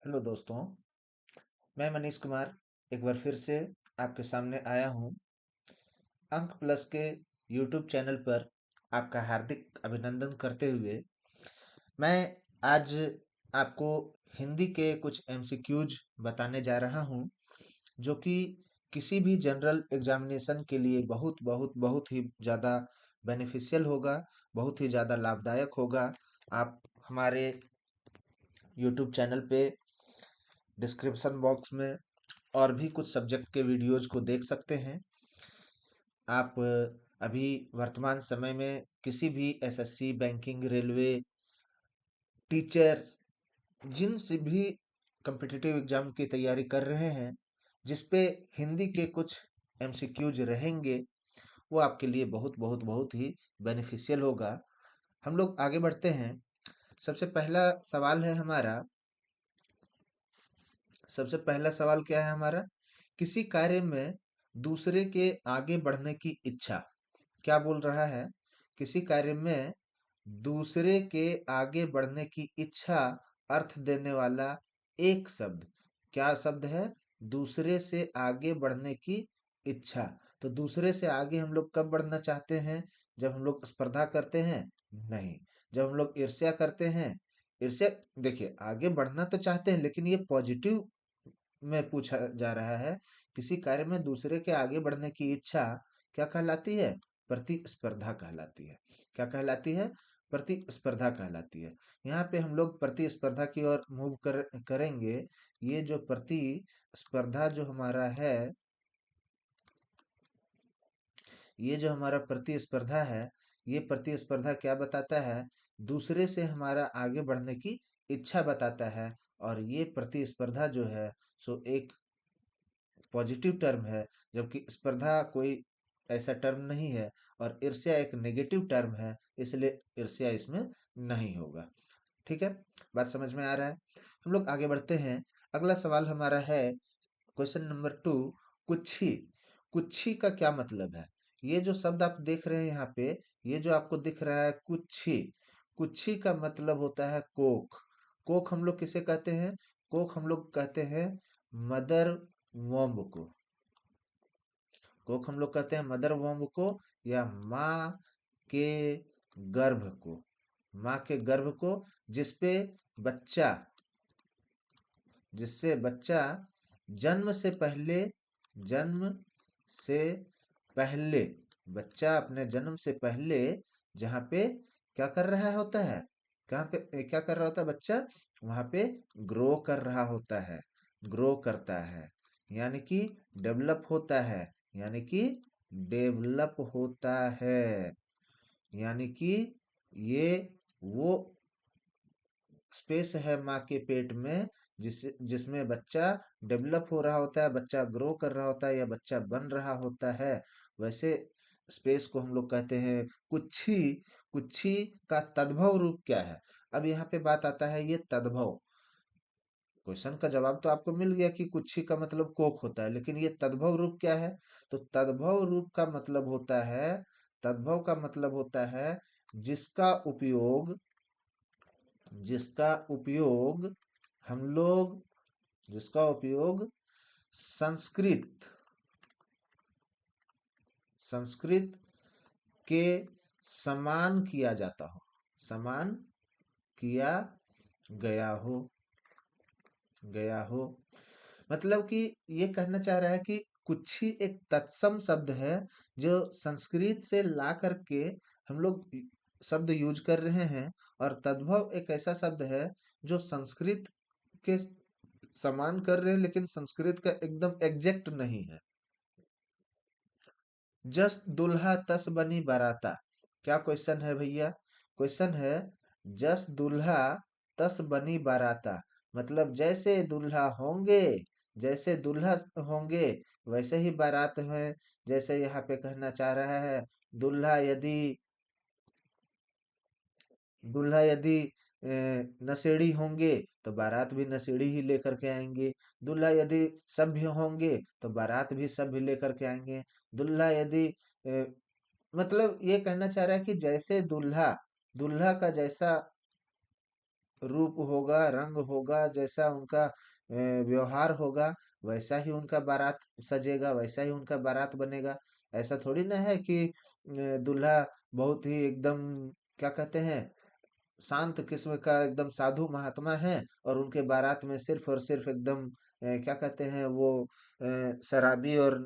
Hello दोस्तों, मैं मनीष कुमार एक बार फिर से आपके सामने आया हूँ। अंक प्लस के यूट्यूब चैनल पर आपका हार्दिक अभिनंदन करते हुए मैं आज आपको हिंदी के कुछ एमसीक्यूज बताने जा रहा हूँ, जो कि किसी भी जनरल एग्जामिनेशन के लिए बहुत बहुत बहुत ही ज़्यादा बेनिफिशियल होगा, बहुत ही ज़्यादा लाभदायक होगा। आप हमारे यूट्यूब चैनल पे डिस्क्रिप्शन बॉक्स में और भी कुछ सब्जेक्ट के वीडियोज को देख सकते हैं। आप अभी वर्तमान समय में किसी भी एसएससी, बैंकिंग, रेलवे, टीचर, जिन से भी कम्पिटिटिव एग्जाम की तैयारी कर रहे हैं, जिस पे हिंदी के कुछ एमसीक्यूज रहेंगे, वो आपके लिए बहुत बहुत बहुत ही बेनिफिशियल होगा। हम लोग आगे बढ़ते हैं। सबसे पहला सवाल है हमारा सबसे पहला सवाल क्या है हमारा? किसी कार्य में दूसरे के आगे बढ़ने की इच्छा। क्या बोल रहा है? किसी कार्य में दूसरे के आगे बढ़ने की इच्छा अर्थ देने वाला एक शब्द। क्या शब्द है? दूसरे से आगे बढ़ने की इच्छा। तो दूसरे से आगे हम लोग कब बढ़ना चाहते हैं? जब हम लोग स्पर्धा करते हैं? नहीं। जब हम लोग ईर्ष्या करते हैं? ईर्ष्या, देखिए, आगे बढ़ना तो चाहते हैं, लेकिन ये पॉजिटिव में पूछा जा रहा है। किसी कार्य में दूसरे के आगे बढ़ने की इच्छा क्या कहलाती है? प्रतिस्पर्धा कहलाती है। क्या कहलाती है? प्रतिस्पर्धा कहलाती है। यहाँ पे हम लोग प्रतिस्पर्धा की ओर मूव करेंगे। ये जो प्रतिस्पर्धा जो हमारा है, ये जो हमारा प्रतिस्पर्धा है, ये प्रतिस्पर्धा क्या बताता है? दूसरे से हमारा आगे बढ़ने की इच्छा बताता है। और ये प्रतिस्पर्धा जो है, सो एक पॉजिटिव टर्म है, जबकि स्पर्धा कोई ऐसा टर्म नहीं है। और ईर्ष्या एक नेगेटिव टर्म है, इसलिए ईर्ष्या इसमें नहीं होगा। ठीक है, बात समझ में आ रहा है? हम लोग आगे बढ़ते हैं। अगला सवाल हमारा है क्वेश्चन नंबर 2। कुच्छी। कुच्छी का क्या मतलब है? ये जो शब्द आप देख रहे हैं यहाँ पे, ये जो आपको दिख रहा है कुच्छी, कुच्छी का मतलब होता है कोख। कोख हम लोग किसे कहते हैं? कोख हम लोग कहते हैं मदर वॉम्ब को। कोख हम लोग कहते हैं मदर वॉम्ब को, या माँ के गर्भ को। माँ के गर्भ को, जिसपे बच्चा जिससे बच्चा जन्म से पहले जन्म से पहले बच्चा अपने जन्म से पहले जहाँ पे क्या कर रहा होता है? कहाँ पे क्या कर रहा होता है बच्चा? वहाँ पे ग्रो कर रहा होता है, ग्रो करता है, यानी कि डेवलप होता है, यानी कि डेवलप होता है, यानी कि ये वो स्पेस है माँ के पेट में जिसमें बच्चा डेवलप हो रहा होता है, बच्चा ग्रो कर रहा होता है, या बच्चा बन रहा होता है। वैसे स्पेस को हम लोग कहते हैं कुच्छी। कुच्छी का तद्भव रूप क्या है? अब यहाँ पे बात आता है ये तद्भव। क्वेश्चन का जवाब तो आपको मिल गया कि कुच्छी का मतलब कोख होता है, लेकिन ये तद्भव रूप क्या है? तो तद्भव रूप का मतलब होता है, तद्भव का मतलब होता है जिसका उपयोग जिसका उपयोग हम लोग जिसका उपयोग संस्कृत संस्कृत के समान किया जाता हो, समान किया गया हो गया हो। मतलब कि ये कहना चाह रहा है कि कुच्छी एक तत्सम शब्द है, जो संस्कृत से ला करके हम लोग शब्द यूज कर रहे हैं। और तद्भव एक ऐसा शब्द है जो संस्कृत के समान कर रहे हैं, लेकिन संस्कृत का एकदम एग्जैक्ट नहीं है। जस दुल्हा तस बनी बाराता। क्या क्वेश्चन है भैया? क्वेश्चन है जस दुल्हा तस बनी बाराता। मतलब जैसे दुल्हा होंगे वैसे ही बारात है। जैसे यहाँ पे कहना चाह रहा है, दुल्हा यदि दूल्हा यदि नशेड़ी होंगे तो बारात भी नशेड़ी ही लेकर के आएंगे। दूल्हा यदि सभ्य होंगे तो बारात भी सभ्य लेकर के आएंगे। दूल्हा यदि अ, मतलब ये कहना चाह रहा है कि जैसे दूल्हा दूल्हा का जैसा रूप होगा, रंग होगा, जैसा उनका व्यवहार होगा, वैसा ही उनका बारात सजेगा, वैसा ही उनका बारात बनेगा। ऐसा थोड़ी ना है कि दूल्हा बहुत ही एकदम, क्या कहते हैं, शांत किस्म का एकदम साधु महात्मा है, और उनके बारात में सिर्फ और सिर्फ एकदम क्या कहते हैं वो शराबी और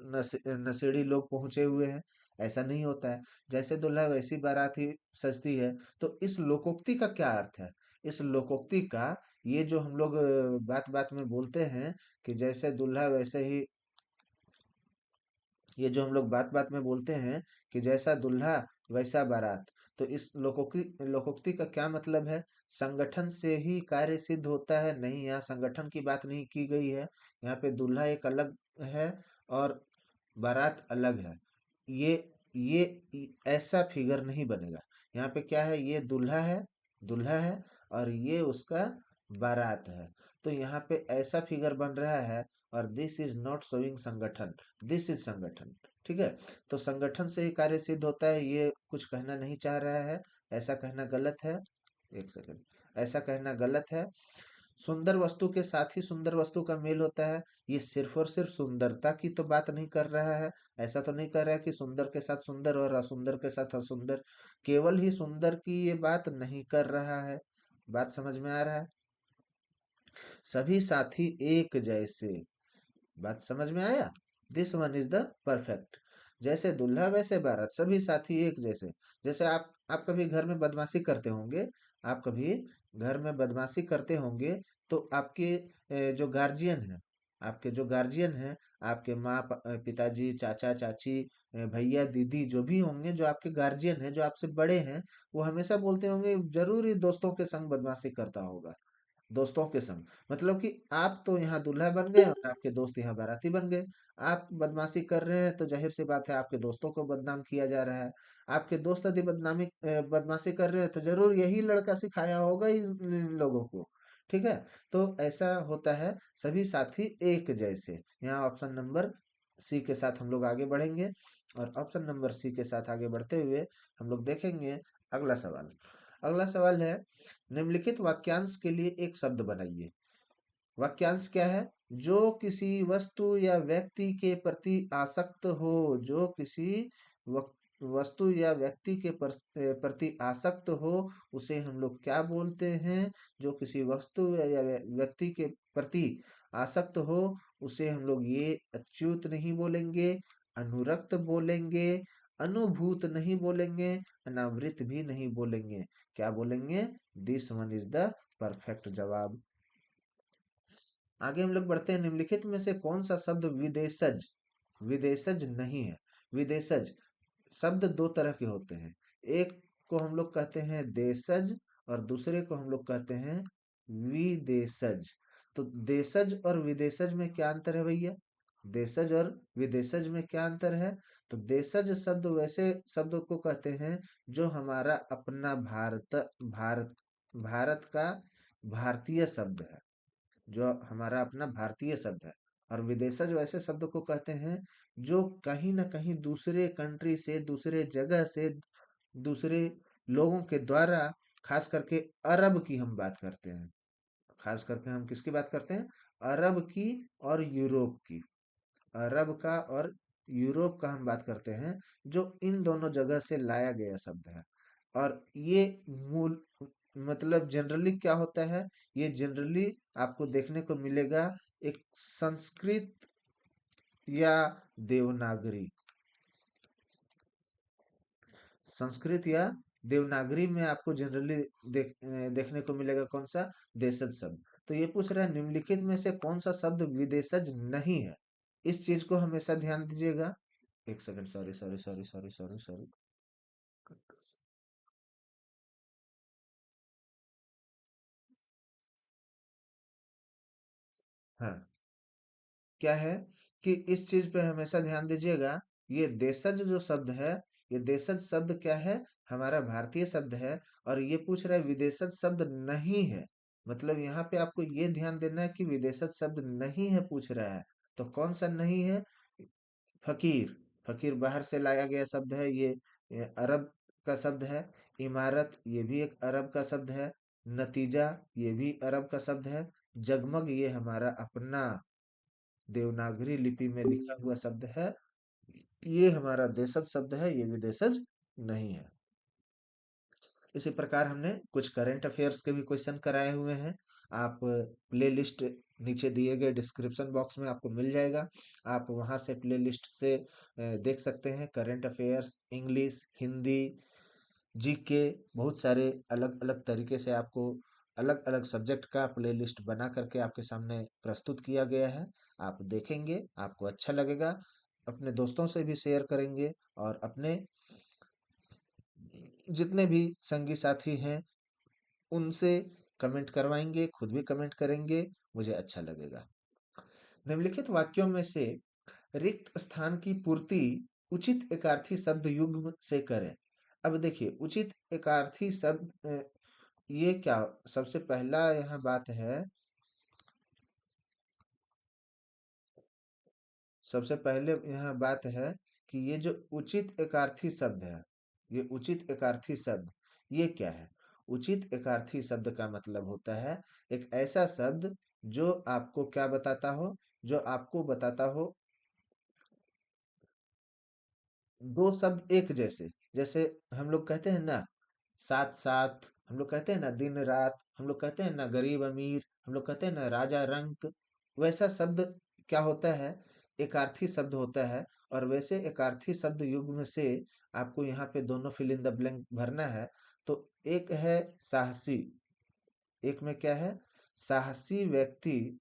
नशेड़ी लोग पहुंचे हुए हैं। ऐसा नहीं होता है। जैसे दूल्हा वैसी बारात ही सजती है। तो इस लोकोक्ति का क्या अर्थ है? इस लोकोक्ति का, ये जो हम लोग बात बात में बोलते हैं कि जैसे दूल्हा वैसे ही, ये जो हम लोग बात बात में बोलते हैं कि जैसा दूल्हा वैसा बारात, तो इस लोकोक्ति का क्या मतलब है? संगठन से ही कार्य सिद्ध होता है? नहीं, यहाँ संगठन की बात नहीं की गई है। यहाँ पे दूल्हा एक अलग है और बारात अलग है। ये ऐसा फिगर नहीं बनेगा। यहाँ पे क्या है, ये दूल्हा है, दूल्हा है, और ये उसका बारात है। तो यहाँ पे ऐसा फिगर बन रहा है, और दिस इज नॉट शोइंग संगठन, दिस इज संगठन। ठीक है। तो संगठन से ही कार्य सिद्ध होता है, ये कुछ कहना नहीं चाह रहा है। ऐसा कहना गलत है। एक सेकंड। ऐसा कहना गलत है। सुंदर वस्तु के साथ ही सुंदर वस्तु का मेल होता है। ये सिर्फ और सिर्फ सुंदरता की तो बात नहीं कर रहा है। ऐसा तो नहीं कर रहा है कि सुंदर के साथ सुंदर और असुंदर के साथ असुंदर, केवल ही सुंदर की ये बात नहीं कर रहा है। बात समझ में आ रहा है? सभी साथी एक जैसे। बात समझ में आया? This one is the perfect. जैसे दूल्हा वैसे बारात, सभी साथी एक जैसे। जैसे आप कभी घर में बदमाशी करते होंगे, आप कभी घर में बदमाशी करते होंगे, तो आपके जो गार्जियन है, आपके जो गार्जियन है, आपके माँ पिताजी, चाचा चाची, भैया दीदी, जो भी होंगे, जो आपके गार्जियन है, जो आपसे बड़े हैं, वो हमेशा बोलते होंगे जरूर ही दोस्तों के संग बदमाशी करता होगा। दोस्तों के संग, मतलब कि आप तो यहाँ दूल्हा बन गए और आपके दोस्त यहाँ बाराती बन गए। आप बदमाशी कर रहे हैं तो जाहिर सी बात है आपके दोस्तों को बदनाम किया जा रहा है। आपके दोस्त यदि बदमाशी कर रहे हैं तो जरूर यही लड़का सिखाया होगा इन लोगों को। ठीक है। तो ऐसा होता है, सभी साथी एक जैसे। यहाँ ऑप्शन नंबर सी के साथ हम लोग आगे बढ़ेंगे, और ऑप्शन नंबर सी के साथ आगे बढ़ते हुए हम लोग देखेंगे अगला सवाल। अगला सवाल है, निम्नलिखित वाक्यांश के लिए एक शब्द बनाइए। वाक्यांश क्या है? जो किसी वस्तु या व्यक्ति के प्रति आसक्त हो, जो किसी वस्तु या व्यक्ति के प्रति आसक्त हो, उसे हम लोग क्या बोलते हैं? जो किसी वस्तु या व्यक्ति के प्रति आसक्त हो, उसे हम लोग ये अच्युत नहीं बोलेंगे, अनुरक्त बोलेंगे, अनुभूत नहीं बोलेंगे, अनावृत भी नहीं बोलेंगे। क्या बोलेंगे? This one is the perfect जवाब। आगे हम लोग बढ़ते हैं। निम्नलिखित में से कौन सा शब्द विदेशज विदेशज नहीं है? विदेशज शब्द दो तरह के होते हैं। एक को हम लोग कहते हैं देशज, और दूसरे को हम लोग कहते हैं विदेशज। तो देशज और विदेशज में क्या अंतर है भैया? देशज और विदेशज में क्या अंतर है? तो देशज शब्द वैसे शब्द को कहते हैं जो हमारा अपना भारत भारत का भारतीय शब्द है, जो हमारा अपना भारतीय शब्द है। और विदेशज वैसे शब्द को कहते हैं जो कहीं ना कहीं दूसरे कंट्री से, दूसरे जगह से, दूसरे लोगों के द्वारा, खास करके अरब की हम बात करते हैं। खास करके हम किसकी बात करते हैं? अरब की और यूरोप की। अरब का और यूरोप का हम बात करते हैं, जो इन दोनों जगह से लाया गया शब्द है। और ये मूल, मतलब जनरली क्या होता है, ये जनरली आपको देखने को मिलेगा एक संस्कृत या देवनागरी, संस्कृत या देवनागरी में आपको जनरली देखने को मिलेगा कौन सा? देशज शब्द। तो ये पूछ रहा है निम्नलिखित में से कौन सा शब्द विदेशज नहीं है? इस चीज को हमेशा ध्यान दीजिएगा। एक second, sorry sorry sorry sorry sorry sorry. हाँ, क्या है कि इस चीज पे हमेशा ध्यान दीजिएगा। ये देशज जो शब्द है, ये देशज शब्द क्या है? हमारा भारतीय शब्द है। और ये पूछ रहा है विदेशज शब्द नहीं है, मतलब यहाँ पे आपको ये ध्यान देना है कि विदेशज शब्द नहीं है पूछ रहा है। तो कौन सा नहीं है? फकीर। फकीर बाहर से लाया गया शब्द है, ये अरब का शब्द है। इमारत, ये भी एक अरब का शब्द है। नतीजा ये भी अरब का शब्द है। जगमग ये हमारा अपना देवनागरी लिपि में लिखा हुआ शब्द है। ये हमारा देशज शब्द है, ये भी देशज नहीं है। इसी प्रकार हमने कुछ करंट अफेयर्स के भी क्वेश्चन कराए हुए हैं। आप प्लेलिस्ट नीचे दिए गए डिस्क्रिप्शन बॉक्स में आपको मिल जाएगा। आप वहां से प्लेलिस्ट से देख सकते हैं। Current affairs, English, Hindi, GK, बहुत सारे अलग अलग तरीके से आपको अलग अलग सब्जेक्ट का प्लेलिस्ट बना करके आपके सामने प्रस्तुत किया गया है। आप देखेंगे, आपको अच्छा लगेगा, अपने दोस्तों से भी शेयर करेंगे और अपने जितने भी संगी साथी हैं उनसे कमेंट करवाएंगे, खुद भी कमेंट करेंगे, मुझे अच्छा लगेगा। निम्नलिखित वाक्यों में से रिक्त स्थान की पूर्ति उचित एकार्थी शब्द युग्म से करें। अब देखिए, उचित एकार्थी शब्द ये क्या, सबसे पहला यहाँ बात है, सबसे पहले यहाँ बात है कि ये जो उचित एकार्थी शब्द है, ये उचित एकार्थी शब्द ये क्या है? उचित एकार्थी शब्द का मतलब होता है एक ऐसा शब्द जो आपको क्या बताता हो, जो आपको बताता हो दो शब्द एक जैसे। जैसे हम लोग कहते हैं ना साथ साथ, हम लोग कहते हैं ना दिन रात, हम लोग कहते हैं ना गरीब अमीर, हम लोग कहते हैं ना राजा रंक। वैसा शब्द क्या होता है, एकार्थी शब्द होता है। और वैसे एकार्थी शब्द युग्म से आपको यहाँ पे दोनों फिल इन द ब्लैंक भरना है। तो एक है साहसी, एक में क्या है, साहसी व्यक्ति,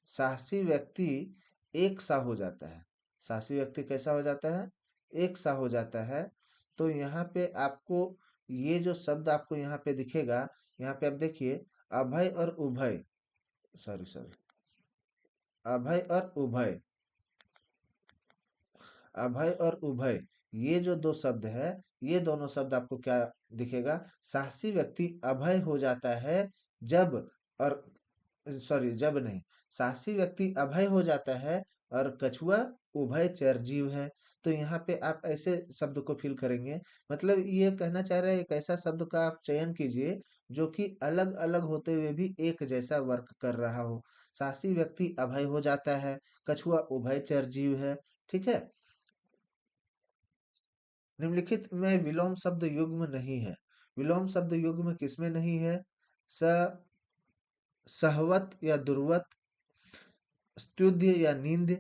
साहसी व्यक्ति एक सा हो जाता है। साहसी व्यक्ति कैसा हो जाता है, एक सा हो जाता है। तो यहाँ पे आपको ये जो शब्द आपको यहाँ पे दिखेगा, यहाँ पे आप देखिए अभय और उभय, सॉरी सॉरी, अभय और उभय, अभय और उभय, ये जो दो शब्द है, ये दोनों शब्द आपको क्या दिखेगा, साहसी व्यक्ति अभय हो जाता है जब, और सॉरी जब नहीं, साहसी व्यक्ति अभय हो जाता है और कछुआ उभयचर जीव है। तो यहाँ पे आप ऐसे शब्द को फिल करेंगे, मतलब ये कहना चाह रहे हैं एक ऐसा शब्द का आप चयन कीजिए जो कि अलग अलग होते हुए भी एक जैसा वर्क कर रहा हो। साहसी व्यक्ति अभय हो जाता है, कछुआ उभयचर जीव है। ठीक है। निम्नलिखित में विलोम शब्द युग्म नहीं है। विलोम शब्द युग्म किसमें नहीं है? स, सहवत या दुर्वत, स्तुत्य या नींद,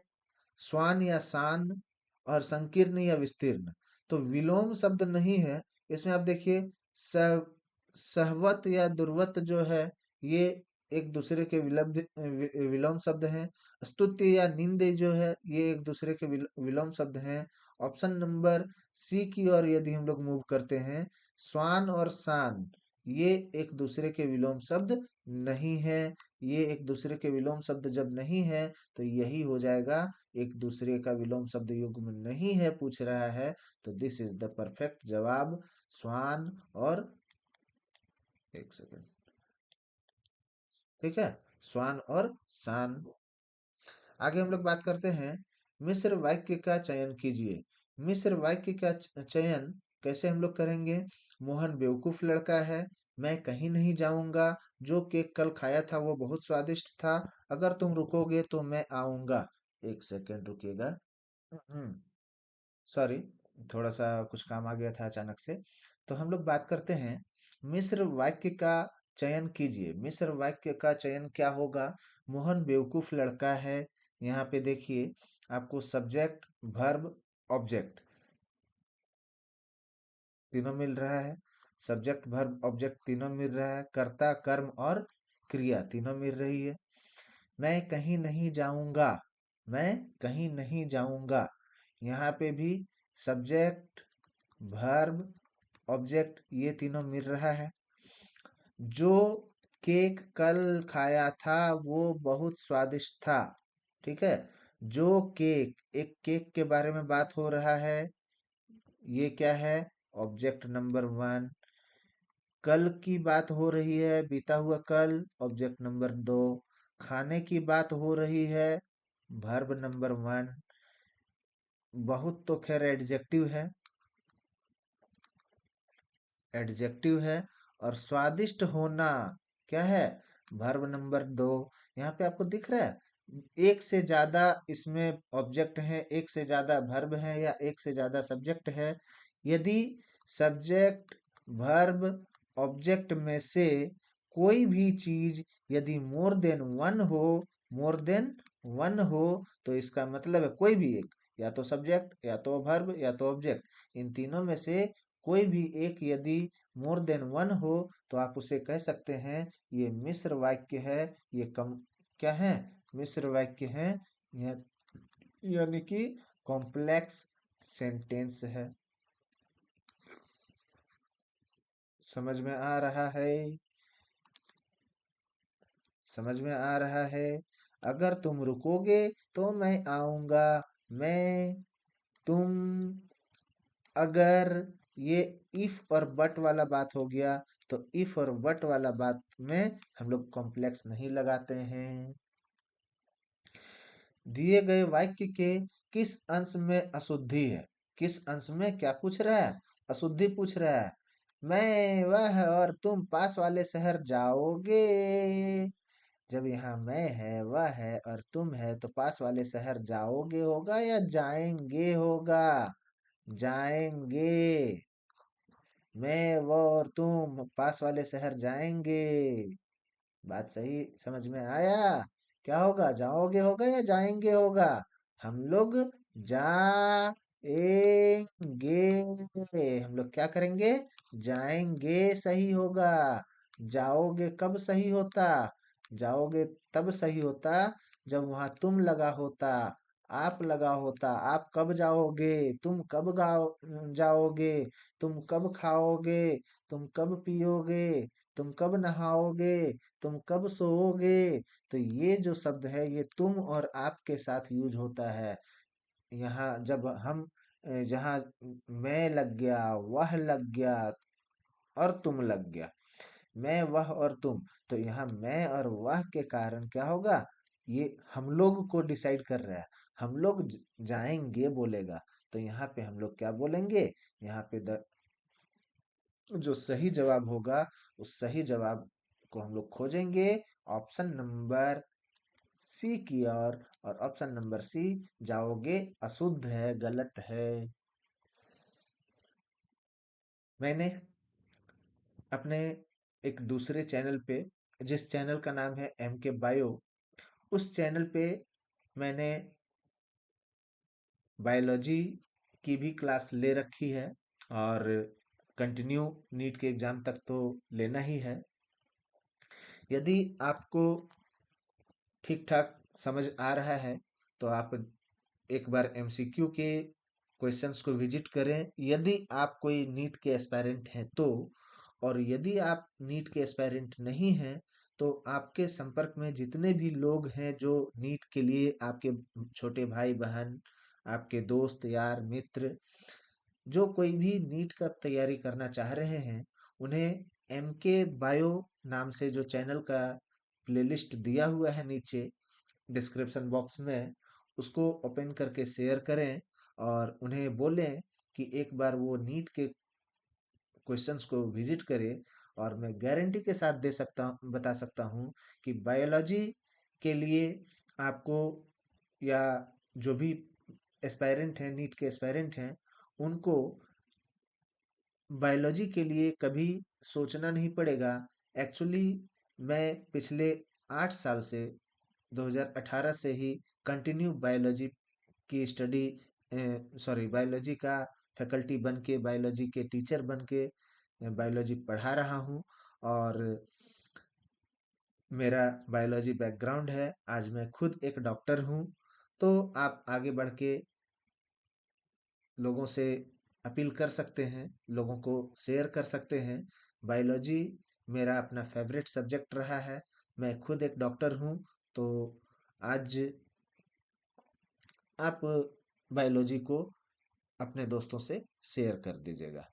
स्वान या शान, और संकीर्ण या विस्तीर्ण। तो विलोम शब्द नहीं है इसमें। आप देखिए सह सहवत या दुर्वत जो है ये एक दूसरे के विलोम शब्द हैं। स्तुत्य या निंदे जो है ये एक दूसरे के विलोम शब्द हैं। ऑप्शन नंबर सी की ओर यदि हम लोग मूव करते हैं, स्वान और शान ये एक दूसरे के विलोम शब्द नहीं है। ये एक दूसरे के विलोम शब्द जब नहीं है तो यही हो जाएगा, एक दूसरे का विलोम शब्द युग्म नहीं है पूछ रहा है, तो दिस इज द परफेक्ट जवाब, स्वान और, एक सेकेंड, ठीक है, स्वान और शान। आगे हम लोग बात करते हैं, मिश्र वाक्य का चयन कीजिए। मिश्र वाक्य का चयन कैसे हम लोग करेंगे? मोहन बेवकूफ लड़का है, मैं कहीं नहीं जाऊंगा, जो केक कल खाया था वो बहुत स्वादिष्ट था, अगर तुम रुकोगे तो मैं आऊंगा। एक सेकेंड रुकिएगा, सॉरी, थोड़ा सा कुछ काम आ गया था अचानक से। तो हम लोग बात करते हैं मिश्र वाक्य का चयन कीजिए। मिश्र वाक्य का चयन क्या होगा? मोहन बेवकूफ लड़का है, यहाँ पे देखिए आपको सब्जेक्ट, वर्ब, ऑब्जेक्ट तीनों मिल रहा है। सब्जेक्ट, वर्ब, ऑब्जेक्ट तीनों मिल रहा है। कर्ता, कर्म और क्रिया तीनों मिल रही है। मैं कहीं नहीं जाऊंगा, मैं कहीं नहीं जाऊंगा, यहाँ पे भी सब्जेक्ट, वर्ब, ऑब्जेक्ट ये तीनों मिल रहा है। जो केक कल खाया था वो बहुत स्वादिष्ट था। ठीक है, जो केक, एक केक के बारे में बात हो रहा है, ये क्या है, ऑब्जेक्ट नंबर वन। कल की बात हो रही है, बीता हुआ कल, ऑब्जेक्ट नंबर दो। खाने की बात हो रही है, वर्ब नंबर वन। बहुत तो खैर एडजेक्टिव है, एडजेक्टिव है। और स्वादिष्ट होना क्या है, वर्ब नंबर 2। यहाँ पे आपको दिख रहा है एक से ज्यादा इसमें ऑब्जेक्ट है, एक से ज्यादा वर्ब है या एक से ज्यादा सब्जेक्ट है। यदि सब्जेक्ट वर्ब ऑब्जेक्ट में से कोई भी चीज यदि मोर देन वन हो तो इसका मतलब है कोई भी एक, या तो सब्जेक्ट या तो वर्ब या तो ऑब्जेक्ट, इन तीनों में से कोई भी एक यदि मोर देन वन हो तो आप उसे कह सकते हैं ये मिश्र वाक्य है। ये कम क्या है, मिश्र वाक्य है। यह यानी कि कॉम्प्लेक्स सेंटेंस है। समझ में आ रहा है? समझ में आ रहा है? अगर तुम रुकोगे तो मैं आऊंगा। मैं, तुम, अगर, ये इफ और बट वाला बात हो गया। तो इफ और बट वाला बात में हम लोग कॉम्प्लेक्स नहीं लगाते हैं। दिए गए वाक्य के किस अंश में अशुद्धि है? किस अंश में क्या पूछ रहा है? अशुद्धि पूछ रहा है। मैं, वह और तुम पास वाले शहर जाओगे। जब यहाँ मैं है, वह है और तुम है तो पास वाले शहर जाओगे होगा या जाएंगे होगा? जाएंगे। मैं, वो और तुम पास वाले शहर जाएंगे। बात सही समझ में आया? क्या होगा, जाओगे होगा या जाएंगे होगा? हम लोग जाएंगे। हम लोग क्या करेंगे? जाएंगे सही होगा। जाओगे कब सही होता? जाओगे तब सही होता जब वहां तुम लगा होता, आप लगा होता। आप कब जाओगे? तुम कब जाओगे? तुम कब खाओगे? तुम कब पियोगे? तुम कब नहाओगे? तुम कब सोओगे? तो ये जो शब्द है ये तुम और आप के साथ यूज होता है। यहाँ जब हम जहाँ मैं लग गया, वह लग गया और तुम लग गया, मैं, वह और तुम, तो यहाँ मैं और वह के कारण क्या होगा, ये हम लोग को डिसाइड कर रहा है। हम लोग जाएंगे बोलेगा तो यहाँ पे हम लोग क्या बोलेंगे? यहाँ पे जो सही जवाब होगा उस सही जवाब को हम लोग खोजेंगे ऑप्शन नंबर सी की और ऑप्शन नंबर सी जाओगे अशुद्ध है, गलत है। मैंने अपने एक दूसरे चैनल पे, जिस चैनल का नाम है एम के बायो, उस चैनल पे मैंने बायोलॉजी की भी क्लास ले रखी है और कंटिन्यू नीट के एग्जाम तक तो लेना ही है। यदि आपको ठीक ठाक समझ आ रहा है तो आप एक बार एमसीक्यू के क्वेश्चंस को विजिट करें, यदि आप कोई नीट के एस्पायरेंट हैं तो। और यदि आप नीट के एस्पायरेंट नहीं हैं तो आपके संपर्क में जितने भी लोग हैं जो नीट के लिए, आपके छोटे भाई बहन, आपके दोस्त यार मित्र, जो कोई भी नीट का तैयारी करना चाह रहे हैं, उन्हें एम के बायो नाम से जो चैनल का प्लेलिस्ट दिया हुआ है नीचे डिस्क्रिप्शन बॉक्स में, उसको ओपन करके शेयर करें और उन्हें बोलें कि एक बार वो नीट के क्वेश्चंस को विजिट करें। और मैं गारंटी के साथ बता सकता हूँ कि बायोलॉजी के लिए आपको, या जो भी एस्पायरेंट हैं, नीट के एस्पायरेंट हैं, उनको बायोलॉजी के लिए कभी सोचना नहीं पड़ेगा। एक्चुअली मैं पिछले 8 साल से, 2018 से ही कंटिन्यू बायोलॉजी की स्टडी, सॉरी, बायोलॉजी का फैकल्टी बन के, बायोलॉजी के टीचर बन के बायोलॉजी पढ़ा रहा हूँ। और मेरा बायोलॉजी बैकग्राउंड है, आज मैं खुद एक डॉक्टर हूँ। तो आप आगे बढ़ के लोगों से अपील कर सकते हैं, लोगों को शेयर कर सकते हैं। बायोलॉजी मेरा अपना फेवरेट सब्जेक्ट रहा है, मैं खुद एक डॉक्टर हूँ। तो आज आप बायोलॉजी को अपने दोस्तों से शेयर कर दीजिएगा।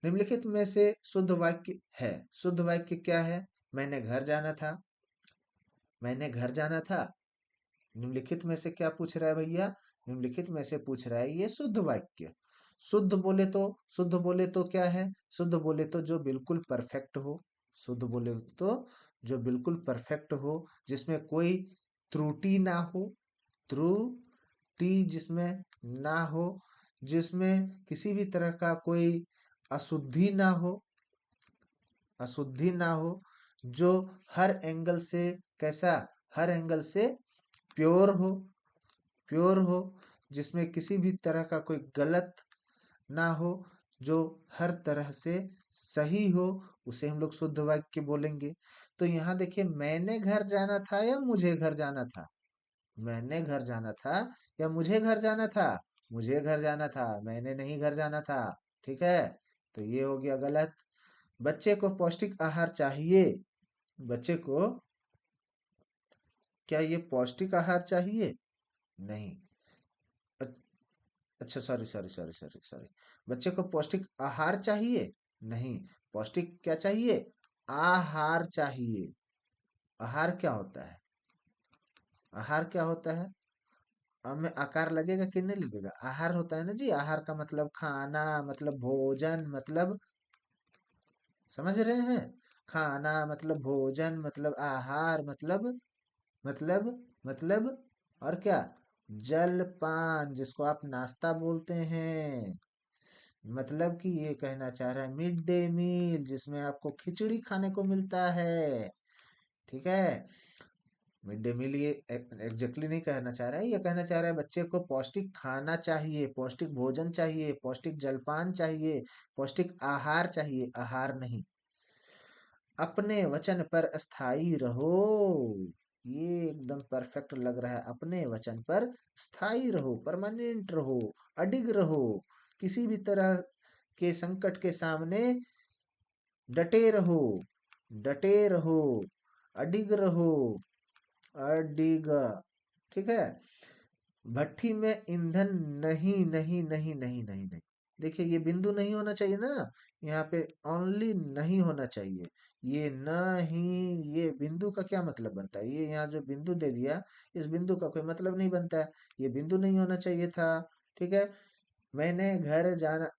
निम्नलिखित में से शुद्ध वाक्य है। शुद्ध वाक्य क्या है? मैंने घर जाना था। मैंने घर जाना था। निम्नलिखित में से क्या पूछ रहा है भैया? निम्नलिखित में से पूछ रहा है ये शुद्ध वाक्य। शुद्ध बोले तो क्या है? शुद्ध बोले तो जो बिल्कुल परफेक्ट हो। शुद्ध बोले तो जो बिल्कुल परफेक्ट हो, जिसमें कोई त्रुटि ना हो। त्रुटि जिसमें ना हो, जिसमें किसी भी तरह का कोई अशुद्धि ना हो। अशुद्धि ना हो, जो हर एंगल से कैसा, हर एंगल से प्योर हो। प्योर हो, जिसमें किसी भी तरह का कोई गलत ना हो, जो हर तरह से सही हो, उसे हम लोग शुद्ध वाक्य बोलेंगे। तो यहाँ देखिए, मैंने घर जाना था या मुझे घर जाना था? मैंने घर जाना था या मुझे घर जाना था? मुझे घर जाना था, मैंने नहीं घर जाना था। ठीक है, तो ये हो गया गलत। बच्चे को पौष्टिक आहार चाहिए। बच्चे को क्या ये पौष्टिक आहार चाहिए? नहीं। अ- अच्छा, sorry sorry sorry sorry sorry. बच्चे को पौष्टिक आहार चाहिए? नहीं। पौष्टिक क्या चाहिए? आहार चाहिए। आहार क्या होता है? आहार क्या होता है? अब में आकार लगेगा कि नहीं लगेगा? आहार होता है ना जी। आहार का मतलब खाना, मतलब भोजन, मतलब समझ रहे हैं? खाना मतलब भोजन, मतलब आहार, मतलब मतलब और क्या? जलपान, जिसको आप नाश्ता बोलते हैं। मतलब कि ये कहना चाह रहा है मिड डे मील, जिसमें आपको खिचड़ी खाने को मिलता है। ठीक है, मिड डे मील ये एग्जैक्टली नहीं कहना चाह रहा है, ये कहना चाह रहा है बच्चे को पौष्टिक खाना चाहिए, पौष्टिक भोजन चाहिए, पौष्टिक जलपान चाहिए, पौष्टिक आहार चाहिए, आहार नहीं। अपने वचन पर स्थायी रहो। ये एकदम परफेक्ट लग रहा है। अपने वचन पर स्थायी रहो, परमानेंट रहो, अडिग रहो। किसी भी तरह के संकट के सामने डटे रहो। डटे रहो, अडिग रहो, अडिग। ठीक है। भट्ठी में ईंधन नहीं नहीं नहीं नहीं नहीं नहीं। देखिए, ये बिंदु नहीं होना चाहिए ना। यहाँ पे ओनली नहीं होना चाहिए। ये नहीं, ये बिंदु का क्या मतलब बनता है? ये यहाँ जो बिंदु दे दिया, इस बिंदु का कोई मतलब नहीं बनता है। ये बिंदु नहीं होना चाहिए था। ठीक है। मैंने घर जाना।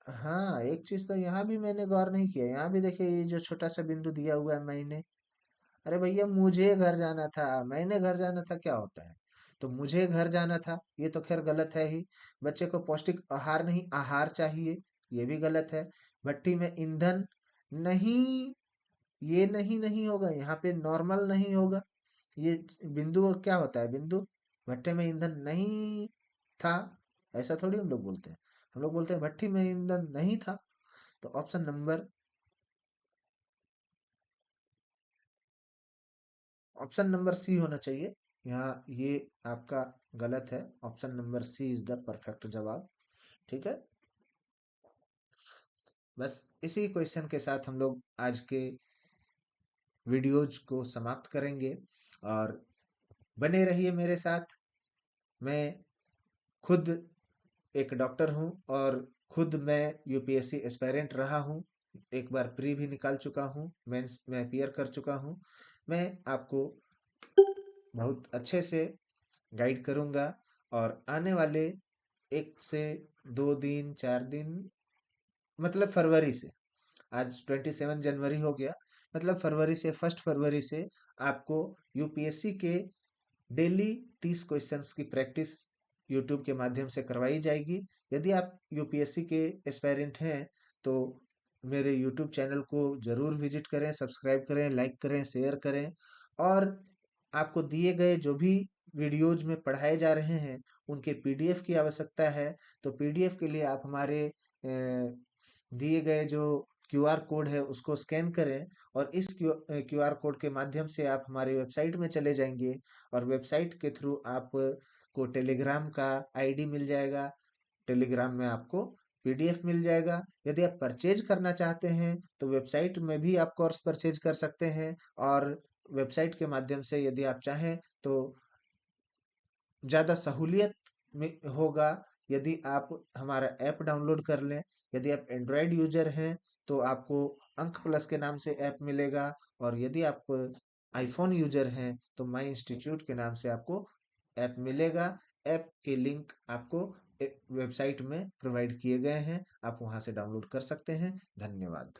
हाँ, एक चीज तो यहाँ भी मैंने गौर नहीं किया। यहाँ भी देखिए, ये जो छोटा सा बिंदु दिया हुआ है, मैंने। अरे भैया, मुझे घर जाना था, मैंने घर जाना था क्या होता है? तो मुझे घर जाना था, ये तो खैर गलत है ही। बच्चे को पौष्टिक आहार नहीं, आहार चाहिए, ये भी गलत है। भट्टी में ईंधन नहीं, ये नहीं नहीं होगा, यहाँ पे नॉर्मल नहीं होगा। ये बिंदु क्या होता है? बिंदु। भट्टे में ईंधन नहीं था, ऐसा थोड़ी हम लोग बोलते हैं। हम लोग बोलते हैं भट्टी में ईंधन नहीं था। तो ऑप्शन नंबर सी होना चाहिए। यहाँ ये आपका गलत है। Option number C is the perfect जवाब। ठीक है। बस इसी क्वेश्चन के साथ हम लोग आज के वीडियोज को समाप्त करेंगे। और बने रहिए मेरे साथ। मैं खुद एक डॉक्टर हूँ, और खुद मैं यूपीएससी एस्पायरेंट रहा हूँ। एक बार प्री भी निकाल चुका हूँ, मेंस में अपीयर कर चुका हूँ। मैं आपको बहुत अच्छे से गाइड करूंगा। और आने वाले 1 से 2 दिन, 4 दिन, मतलब फरवरी से, आज 27 जनवरी हो गया, मतलब फरवरी से, 1 फरवरी से आपको यूपीएससी के डेली 30 क्वेश्चंस की प्रैक्टिस यूट्यूब के माध्यम से करवाई जाएगी। यदि आप यूपीएससी के एस्पायरेंट हैं, तो मेरे यूट्यूब चैनल को जरूर विजिट करें, सब्सक्राइब करें, लाइक करें, शेयर करें। और आपको दिए गए जो भी वीडियोज में पढ़ाए जा रहे हैं, उनके पीडीएफ की आवश्यकता है। तो पीडीएफ के लिए आप हमारे दिए गए जो क्यूआर कोड है, उसको स्कैन करें। और इस क्यूआर कोड के माध्यम से आप हमारी वेबसाइट में चले जाएंगे, और वेबसाइट के थ्रू आप को टेलीग्राम का आईडी मिल जाएगा। टेलीग्राम में आपको पीडीएफ मिल जाएगा। यदि आप परचेज करना चाहते हैं, तो वेबसाइट में भी आप कोर्स परचेज कर सकते हैं। और वेबसाइट के माध्यम से यदि आप चाहें, तो ज़्यादा सहूलियत में होगा यदि आप हमारा ऐप डाउनलोड कर लें। यदि आप एंड्रॉयड यूजर हैं, तो आपको अंक प्लस के नाम से ऐप मिलेगा। और यदि आप आईफोन यूजर हैं, तो माई इंस्टीट्यूट के नाम से आपको ऐप मिलेगा। ऐप के लिंक आपको वेबसाइट में प्रोवाइड किए गए हैं, आप वहां से डाउनलोड कर सकते हैं। धन्यवाद।